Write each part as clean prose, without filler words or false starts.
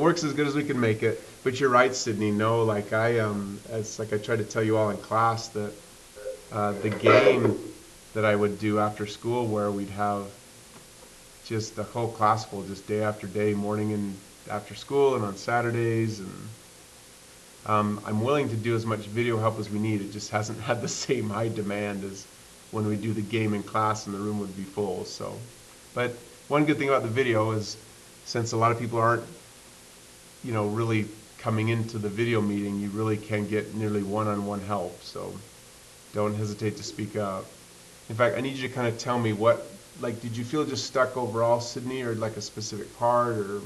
Works as good as we can make it. But you're right, Sydney. No, like as like I tried to tell you all in class that the game that I would do after school, where we'd have just the whole class full, just day after day, morning and after school, and on Saturdays, and I'm willing to do as much video help as we need. It just hasn't had the same high demand as when we do the game in class and the room would be full. So, but one good thing about the video is, since a lot of people aren't, really coming into the video meeting, you really can get nearly one-on-one help. So don't hesitate to speak up. In fact, I need you to kind of tell me did you feel just stuck overall, Sydney, or like a specific part, or?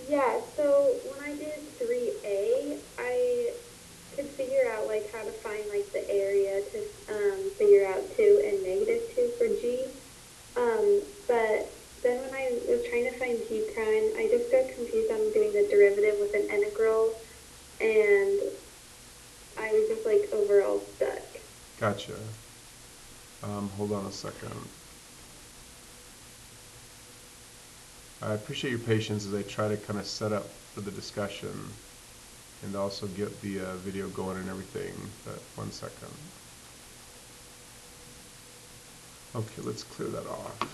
Yeah, so when I did 3A, I could figure out like how to find like the area to figure out 2 and -2 for G. But then when I was trying to find G prime, I just got confused on doing the derivative with an integral, and I was just like overall stuck. Gotcha. Hold on a second. I appreciate your patience as I try to kind of set up for the discussion and also get the video going and everything, but 1 second. Okay, let's clear that off.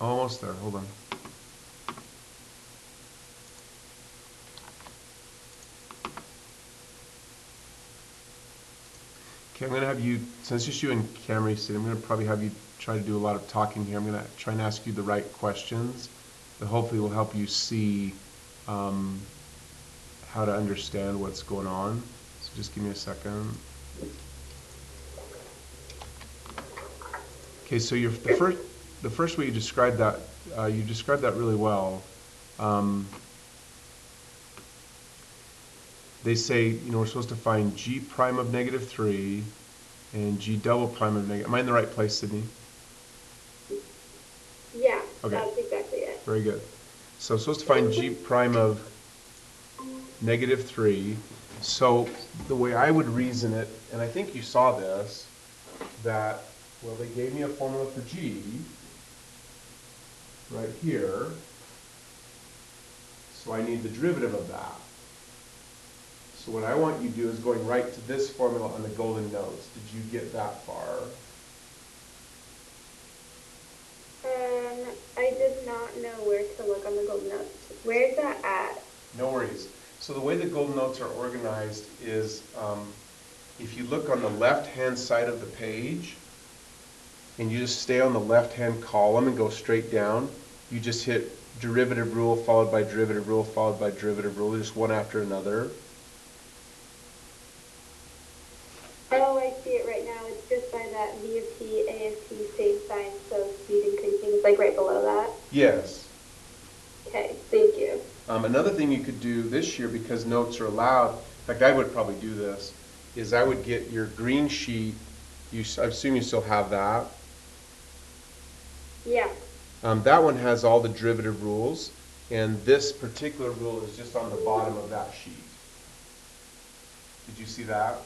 Almost there, hold on. Okay, I'm going to have you, since it's just you and Camry sitting, I'm going to probably have you try to do a lot of talking here. I'm going to try and ask you the right questions that hopefully will help you see how to understand what's going on. So just give me a second. Okay, so the first way you described that really well. They say, we're supposed to find G prime of -3 and G double prime of negative. Am I in the right place, Sydney? Yeah, okay. That's exactly it. Very good. So I'm supposed to find G prime of -3. So the way I would reason it, and I think you saw this, that, well, they gave me a formula for G right here. So I need the derivative of that. So what I want you to do is going right to this formula on the golden notes. Did you get that far? I did not know where to look on the golden notes. Where's that at? No worries. So the way the golden notes are organized is if you look on the left-hand side of the page and you just stay on the left-hand column and go straight down, you just hit derivative rule followed by derivative rule followed by derivative rule, just one after another. Oh, I see it right now. It's just by that V of t, A of t, same sign, so speed increasing. It's like right below that? Yes. Okay, thank you. Another thing you could do this year, because notes are allowed, in fact I would probably do this, is I would get your green sheet. I assume you still have that. Yeah. That one has all the derivative rules, and this particular rule is just on the bottom of that sheet. Did you see that?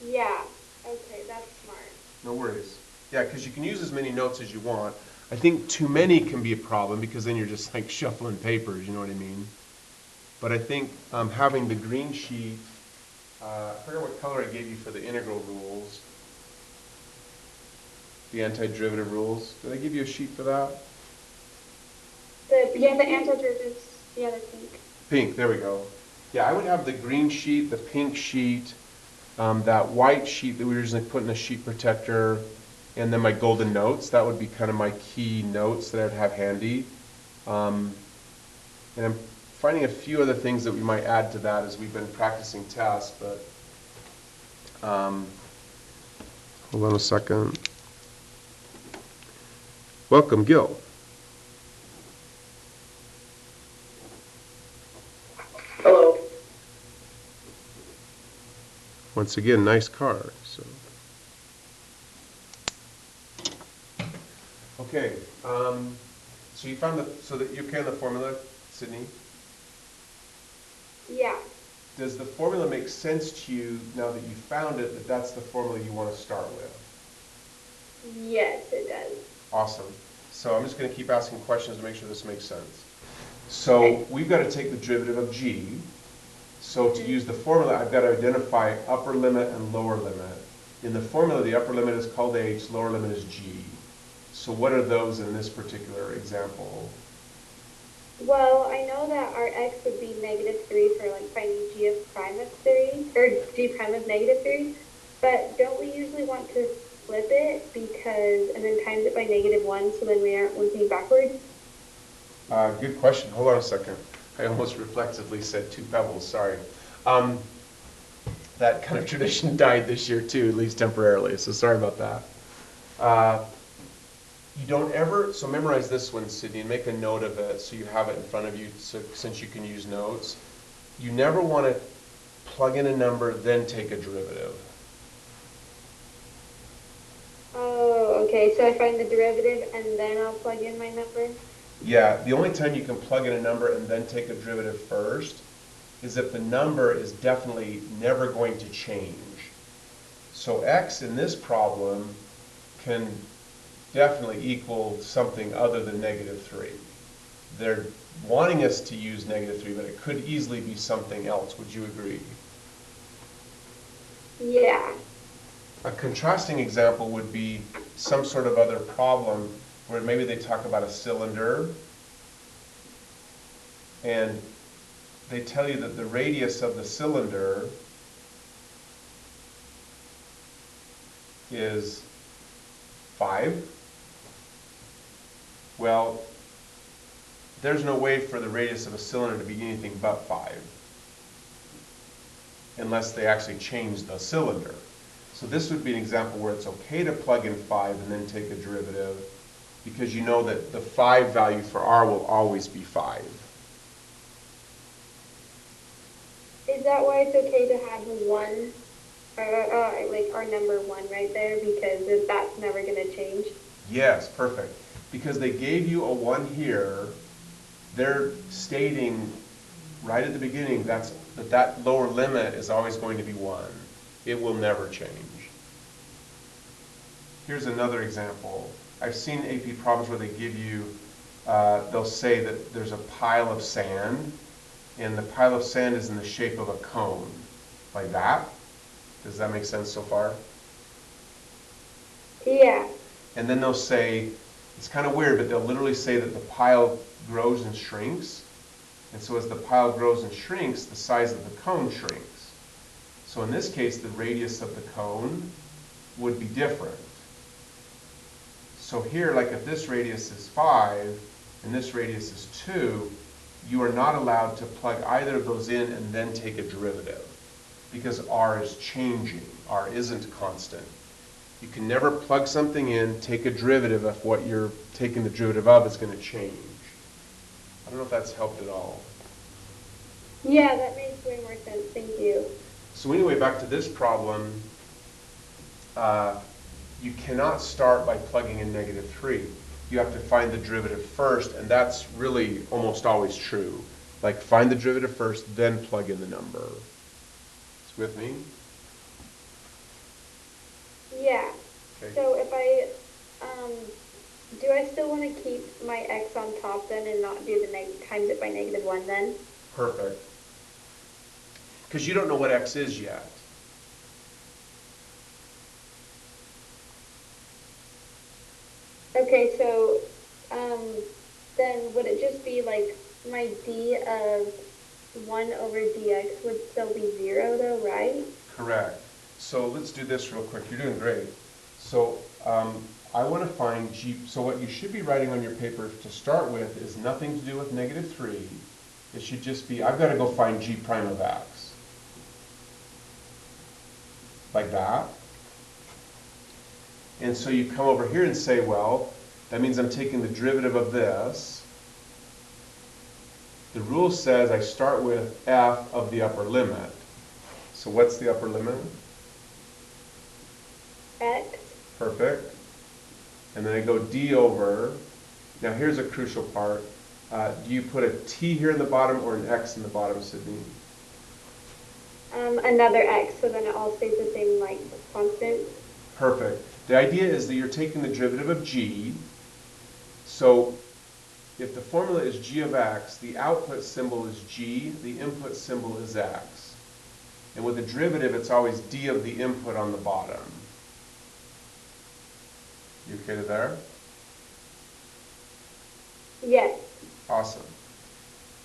Yeah. Okay, that's smart. No worries. Yeah, because you can use as many notes as you want. I think too many can be a problem because then you're just like shuffling papers, you know what I mean? But I think having the green sheet, I forget what color I gave you for the integral rules, the antiderivative rules. Did I give you a sheet for that? The antiderivatives, the other pink. Pink, there we go. Yeah, I would have the green sheet, the pink sheet, that white sheet that we originally put in the sheet protector, and then my golden notes. That would be kind of my key notes that I would have handy. And I'm finding a few other things that we might add to that as we've been practicing tests, but hold on a second. Welcome, Gil. Once again, nice car. So. Okay, so you found so that you can the formula, Sydney? Yeah. Does the formula make sense to you now that you found it, that that's the formula you want to start with? Yes, it does. Awesome. So I'm just going to keep asking questions to make sure this makes sense. Okay. So we've got to take the derivative of g. So to use the formula, I've got to identify upper limit and lower limit. In the formula, the upper limit is called h, lower limit is g. So what are those in this particular example? Well, I know that our x would be -3 for like finding g of prime of 3, or g prime of -3, but don't we usually want to flip it because, and then times it by -1, so then we aren't working backwards? Good question. Hold on a second. I almost reflexively said 2 pebbles, sorry. That kind of tradition died this year too, at least temporarily, so sorry about that. You don't ever, so memorize this one, Sydney, and make a note of it so you have it in front of you since you can use notes. You never want to plug in a number, then take a derivative. Oh, okay, so I find the derivative and then I'll plug in my number? Yeah, the only time you can plug in a number and then take a derivative first is if the number is definitely never going to change. So x in this problem can definitely equal something other than -3. They're wanting us to use -3, but it could easily be something else. Would you agree? Yeah. A contrasting example would be some sort of other problem where maybe they talk about a cylinder and they tell you that the radius of the cylinder is 5. Well, there's no way for the radius of a cylinder to be anything but 5 unless they actually change the cylinder. So this would be an example where it's okay to plug in 5 and then take a derivative because you know that the 5 value for r will always be 5. Is that why it's okay to have one, like our number 1 right there, because that's never going to change? Yes, perfect. Because they gave you a 1 here, they're stating right at the beginning that lower limit is always going to be 1. It will never change. Here's another example. I've seen AP problems where they give you, they'll say that there's a pile of sand, and the pile of sand is in the shape of a cone, like that. Does that make sense so far? Yeah. And then they'll say, it's kind of weird, but they'll literally say that the pile grows and shrinks. And so as the pile grows and shrinks, the size of the cone shrinks. So in this case, the radius of the cone would be different. So here, like if this radius is 5 and this radius is 2, you are not allowed to plug either of those in and then take a derivative because r is changing. R isn't constant. You can never plug something in, take a derivative if what you're taking the derivative of is going to change. I don't know if that's helped at all. Yeah, that makes way more sense. Thank you. So anyway, back to this problem, you cannot start by plugging in -3. You have to find the derivative first, and that's really almost always true. Like find the derivative first, then plug in the number. It's with me? Yeah. Okay. So if I, do I still want to keep my x on top then and not do the times it by -1 then? Perfect. Because you don't know what x is yet. Okay, so then would it just be like my d of 1 over dx would still be 0 though, right? Correct. So let's do this real quick. You're doing great. So I want to find g. So what you should be writing on your paper to start with is nothing to do with -3. It should just be, I've got to go find g prime of x. Like that. And so you come over here and say, well, that means I'm taking the derivative of this. The rule says I start with f of the upper limit. So what's the upper limit? X. Perfect. And then I go d over. Now here's a crucial part. Do you put a t here in the bottom or an x in the bottom, Sydney? Another X, so then it all stays the same, like, constant. Perfect. The idea is that you're taking the derivative of g. So if the formula is g of x, the output symbol is g, the input symbol is x. And with the derivative, it's always d of the input on the bottom. You okay to there? Yes. Awesome.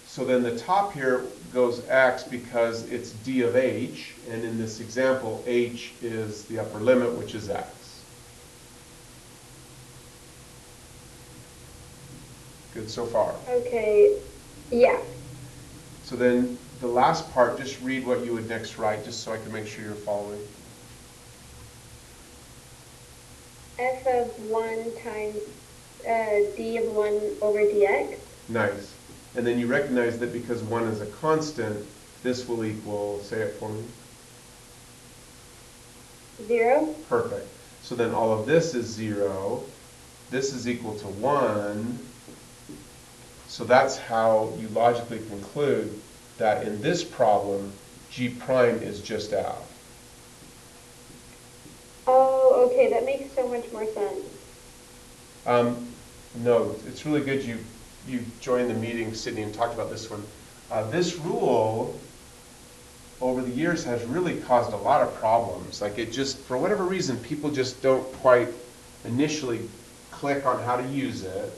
So then the top here goes x because it's d of h, and in this example, h is the upper limit, which is x. Good so far. Okay. Yeah. So then the last part, just read what you would next write, just so I can make sure you're following. F of 1 times d of 1 over dx. Nice. And then you recognize that because 1 is a constant, this will equal, say it for me. 0. Perfect. So then all of this is 0. This is equal to 1. So that's how you logically conclude that in this problem, g prime is just out. Oh, okay, that makes so much more sense. No, it's really good you joined the meeting, Sydney, and talked about this one. This rule, over the years, has really caused a lot of problems. Like it just, for whatever reason, people just don't quite initially click on how to use it.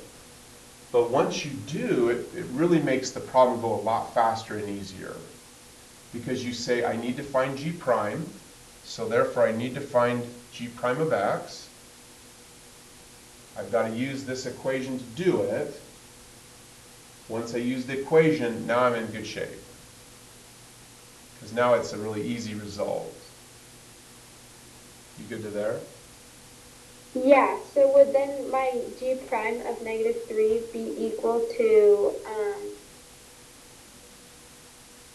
But once you do, it really makes the problem go a lot faster and easier. Because you say, I need to find g prime, so therefore I need to find g prime of x. I've got to use this equation to do it. Once I use the equation, now I'm in good shape. Because now it's a really easy result. You good to there? Yeah, so would then my g prime of -3 be equal to,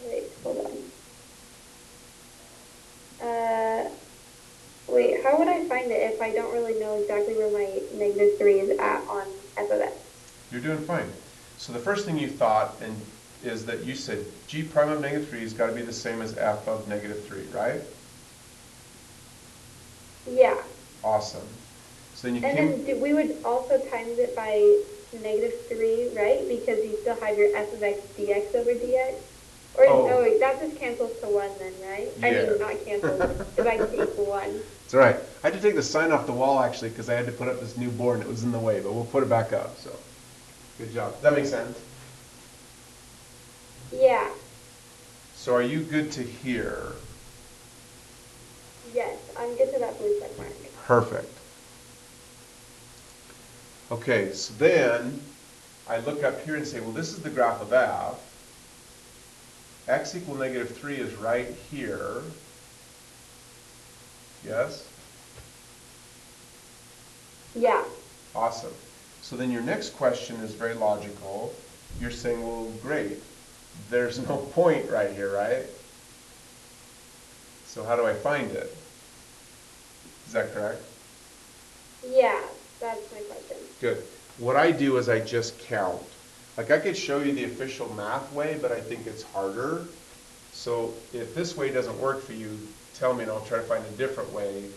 wait, hold on. Wait, how would I find it if I don't really know exactly where my -3 is at on f of x? You're doing fine. So the first thing you thought is that you said g prime of -3 has got to be the same as f of -3, right? Yeah. Awesome. So then you And came... then we would also times it by -3, right? Because you still have your f of x dx over dx. Or, Oh. wait, that just cancels to 1 then, right? I Yeah. mean, not cancels, divides to equal 1. It's all right. I had to take the sign off the wall, actually, because I had to put up this new board, and it was in the way, but we'll put it back up, so. Good job. Does that make sense? Yeah. So are you good to here? Yes, I'm good to that blue check mark. Perfect. Okay, so then I look up here and say, well, this is the graph of f. X equal -3 is right here. Yes? Yeah. Awesome. So then your next question is very logical. You're saying, well, great. There's no point right here, right? So how do I find it? Is that correct? Yeah, that's my question. Good. What I do is I just count. Like I could show you the official math way, but I think it's harder. So if this way doesn't work for you, tell me and I'll try to find a different way.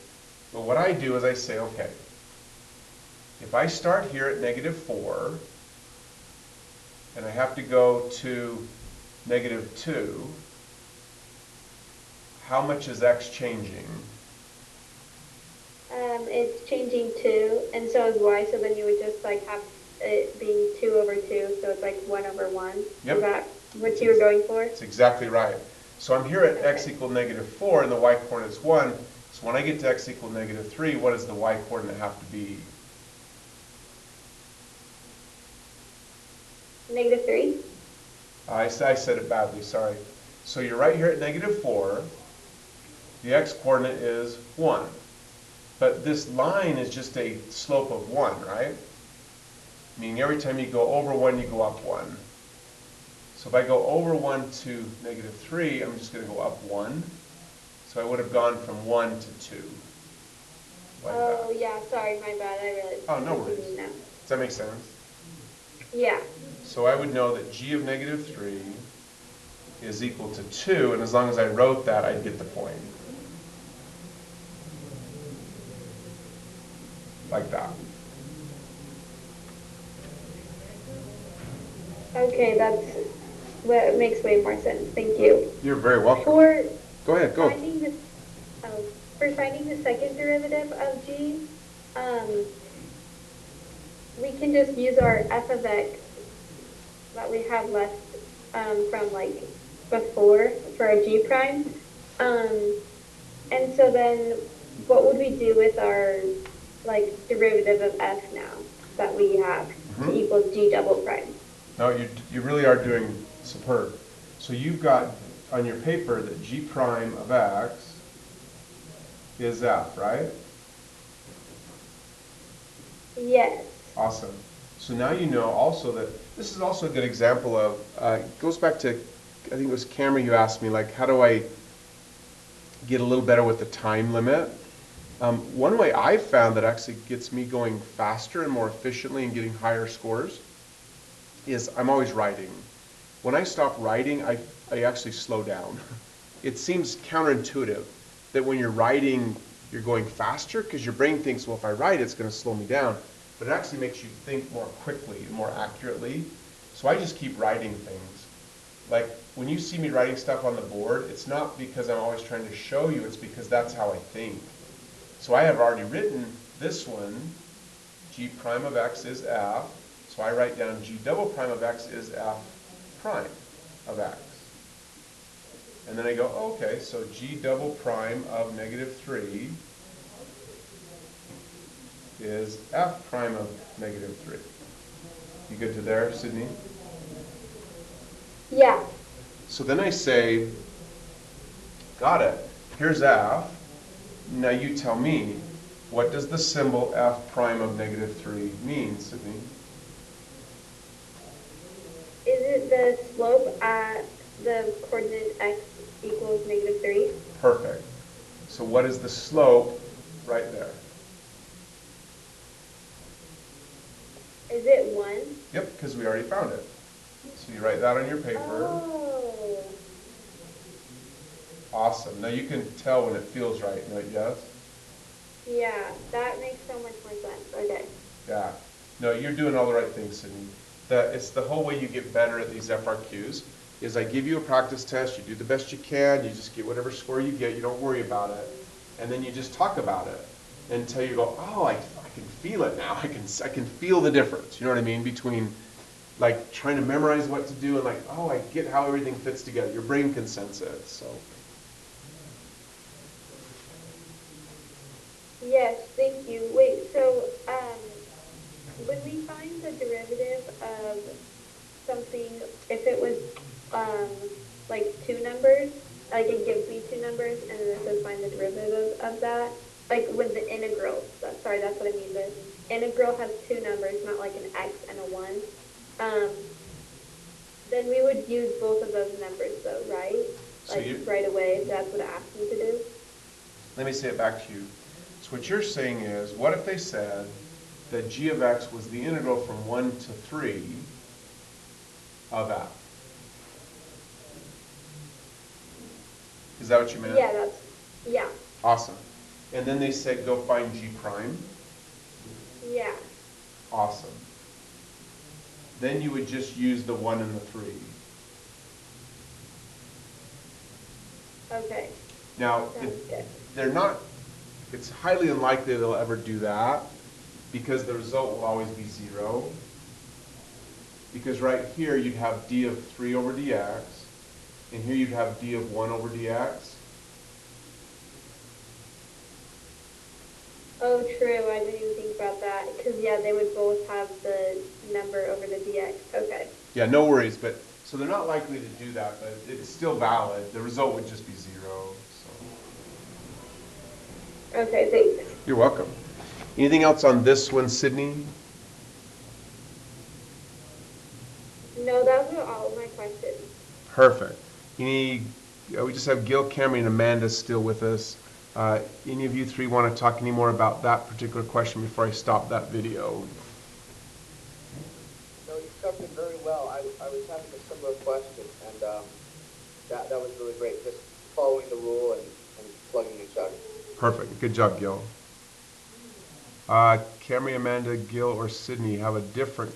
But what I do is I say, okay, if I start here at -4, and I have to go to -2, how much is x changing? It's changing 2, and so is y, so then you would just like have it being 2 over 2, so it's like 1 over 1. Yep. Is that what you were going for? That's exactly right. So I'm here at x equal -4, and the y coordinate's 1. So when I get to x equal -3, what does the y coordinate have to be? -3? I said it badly, sorry. So you're right here at -4. The x coordinate is 1. But this line is just a slope of 1, right? Meaning every time you go over 1, you go up 1. So if I go over 1 to -3, I'm just going to go up 1. So I would have gone from 1 to 2. Like Oh, that. yeah, sorry, my bad. I realized Oh, no what you worries. mean now. Does that make sense? Yeah. So I would know that g of negative 3 is equal to 2, and as long as I wrote that, I'd get the point. Like that. Okay, that's what makes way more sense. Thank you. You're very welcome. For Go ahead, go. finding the oh, for finding the second derivative of g, um, we can just use our f of x that we have left from like before for our g prime. And so then what would we do with our like derivative of f now that we have to equal g double prime? No, you really are doing superb. So you've got on your paper that g prime of x is f, right? Yes. Awesome. So now you know also that this is also a good example of, it goes back to, I think it was Cameron who asked me, like, how do I get a little better with the time limit? One way I've found that actually gets me going faster and more efficiently and getting higher scores is I'm always writing. When I stop writing, I actually slow down. It seems counterintuitive that when you're writing, you're going faster because your brain thinks, well, if I write, it's going to slow me down. But it actually makes you think more quickly and more accurately. So I just keep writing things. Like when you see me writing stuff on the board, it's not because I'm always trying to show you, it's because that's how I think. So I have already written this one, g prime of x is f. So I write down g double prime of x is f prime of x. And then I go, oh, okay, so g double prime of negative 3 is f prime of negative 3. You good to there, Sydney? Yeah. So then I say, got it. Here's f. Now you tell me, what does the symbol f prime of negative 3 mean, Sydney? Is it the slope at the coordinate x equals negative 3? Perfect. So what is the slope right there? Is it 1? Yep, because we already found it. So you write that on your paper. Oh. Awesome. Now you can tell when it feels right, yes? Yeah, that makes so much more sense. Okay. Yeah. No, you're doing all the right things, Sydney. It's the whole way you get better at these FRQs is I give you a practice test, you do the best you can, you just get whatever score you get, you don't worry about it, and then you just talk about it until you go, oh, I can feel it now. I can feel the difference. You know what I mean? Between like trying to memorize what to do and like, oh, I get how everything fits together. Your brain can sense it. So. Yes, thank you. Wait, so when we find the derivative of something, if it was like two numbers, like it gives me two numbers, and then it says find the derivative of that, like with the integral. Sorry, that's what I mean. The integral has two numbers, not like an x and a 1. Then we would use both of those numbers, though, right? Like right away, if that's what it asked me to do. Let me say it back to you. So what you're saying is, what if they said that g of x was the integral from 1 to 3 of f? Is that what you meant? Yeah, yeah. Awesome. And then they said go find g prime? Yeah. Awesome. Then you would just use the 1 and the 3. Okay. Now, they're not, it's highly unlikely they'll ever do that because the result will always be 0. Because right here you'd have d of 3 over dx, and here you'd have d of 1 over dx. Oh, true. I didn't even think about that. Because, yeah, they would both have the number over the dx. Okay. Yeah, no worries. But so they're not likely to do that, but it's still valid. The result would just be 0. So. Okay, thanks. You're welcome. Anything else on this one, Sydney? No, those are all of my questions. Perfect. Any we just have Gil, Camry, and Amanda still with us. Any of you three want to talk any more about that particular question before I stop that video? No, you covered it very well. I was having a similar question, and that was really great. Just following the rule and plugging and chugging. Perfect. Good job, Gil. Camry, Amanda, Gil, or Sydney have a different